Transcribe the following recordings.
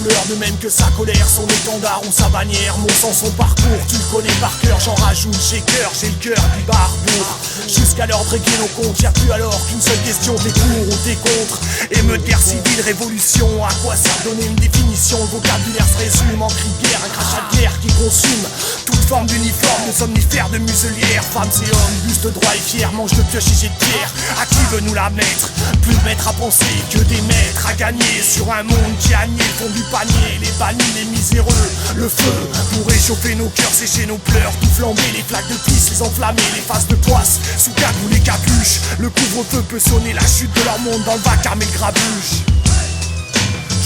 couleur, de même que sa colère, son étendard ou sa bannière. Mon sang, son parcours, tu le connais par cœur, j'en rajoute, j'ai le cœur du barbour. Jusqu'à l'heure de régler nos comptes, y'a plus alors qu'une seule question, t'es pour ou t'es contre. Émeute, guerre civile, révolution, à quoi ça donner une définition? Le vocabulaire se résume en cri de guerre, un crachat de guerre qui consume toute forme d'uniforme, de somnifères, de muselières. Femmes et hommes, buste droit et fier, mange de pioche et jet de pierre. À qui veut nous la mettre? Plus de maîtres à penser que des maîtres à gagner sur un monde qui a nié le fond du panier. Les bannis, les miséreux, le feu pour réchauffer nos cœurs, sécher nos pleurs, tout flamber, les flaques de pisse, les enflammer, les faces de poisse sous cagoule les capuches. Le couvre-feu peut sonner la chute de leur monde dans le vacarme et le grabuge.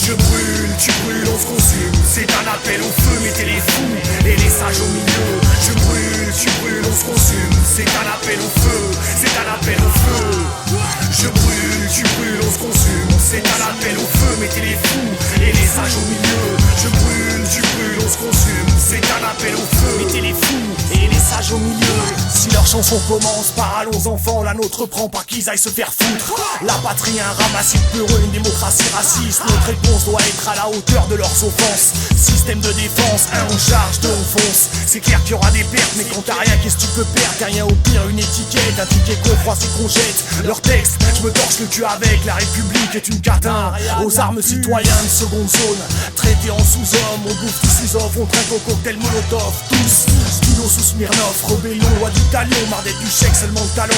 Je brûle, tu brûles, on se consume. C'est un appel au feu, mettez les fous et les sages au milieu. Je brûle, tu brûles, on se consume. C'est un appel au feu, c'est un appel au feu. Je brûle, tu brûles, on se consume. C'est un appel au feu, mettez les fous et les sages au milieu. Je brûle, tu brûles, on se consume. C'est un appel au feu, mettez les fous et les sages au milieu. Si leur chanson commence par allons enfants, la nôtre prend par qu'ils aillent se faire foutre. La patrie, un ramassis de peureux, une démocratie raciste. Notre réponse doit être à la hauteur de leurs offenses. Système de défense, un on charge, deux on fonce. C'est clair qu'il y aura des pertes, mais quand t'as rien, qu'est-ce que tu peux perdre? T'as rien, au pire une étiquette, un ticket qu'on froisse et qu'on jette. Leur texte, je me torche le cul avec. La République est une catin aux armes citoyens de seconde zone. Traités en sous-hommes, on bouffe tous sous off, on trinque au cocktail molotov. Tous, stylo sous Smirnoff, rébellion, loi du talion, marre d'être du chèque, seulement le talon.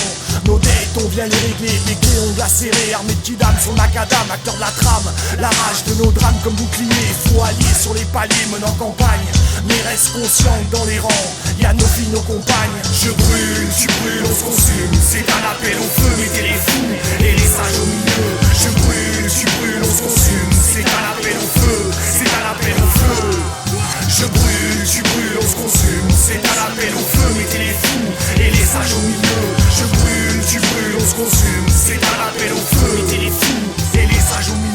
Nos dettes, on vient les régler, les clés on glacéré, armés de kidam sur macadam, acteur de la trame. La rage de nos drames comme bouclier, faut allier sur les paliers menant campagne. Mais reste conscient que dans les rangs, y'a nos filles, nos compagnes. Je brûle, tu brûles, on se consume. C'est un appel au feu, mettez les fous et les sages au milieu. Je brûle, tu brûles, on se consume. C'est un appel au feu, c'est un appel au feu. Je brûle, tu brûles, on se consume. C'est un appel au feu, mettez les fous et les sages au milieu. Je brûle, tu brûles, on se consume. C'est un appel au feu, mettez les fous et les sages au milieu.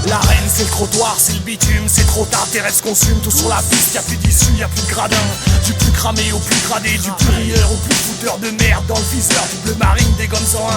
L'arène c'est le trottoir, c'est le bitume, c'est trop tard, tes rêves se consument. Tout sur la piste, y'a plus d'issue, y'a plus de gradin. Du plus cramé au plus gradé, du plus rieur au plus fouteur de merde dans le viseur. Du bleu marine, des gommes 101.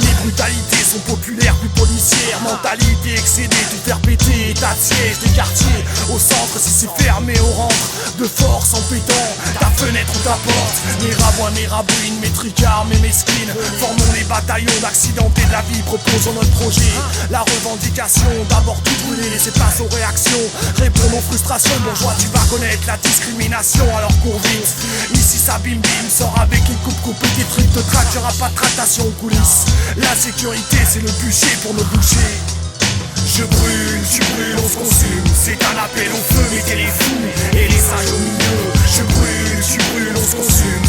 Les brutalités sont populaires, plus policières. Mentalité excédée, tout faire péter, état de siège des quartiers. Au centre, si c'est fermé, on rentre de force en pétant ta fenêtre ou ta porte. Mes rabouins, mes rabouines, mes tricards, mes mesquines. Formons les bataillons d'accidentés de la vie, proposons notre projet. La revendication, d'abord tout brûler, laisser place aux réactions. Répondre aux frustrations, bourgeois, tu vas connaître la discrimination. Alors cours vite, ici ça bim bim, sors avec une coupe et des trucs de traque, y'aura pas de tractation aux coulisses. La sécurité c'est le bûcher pour nos bouchers. Je brûle, tu brûles, on se consume. C'est un appel au feu, mettez les fous et les sages au milieu. Je brûle, tu brûles, on se consume.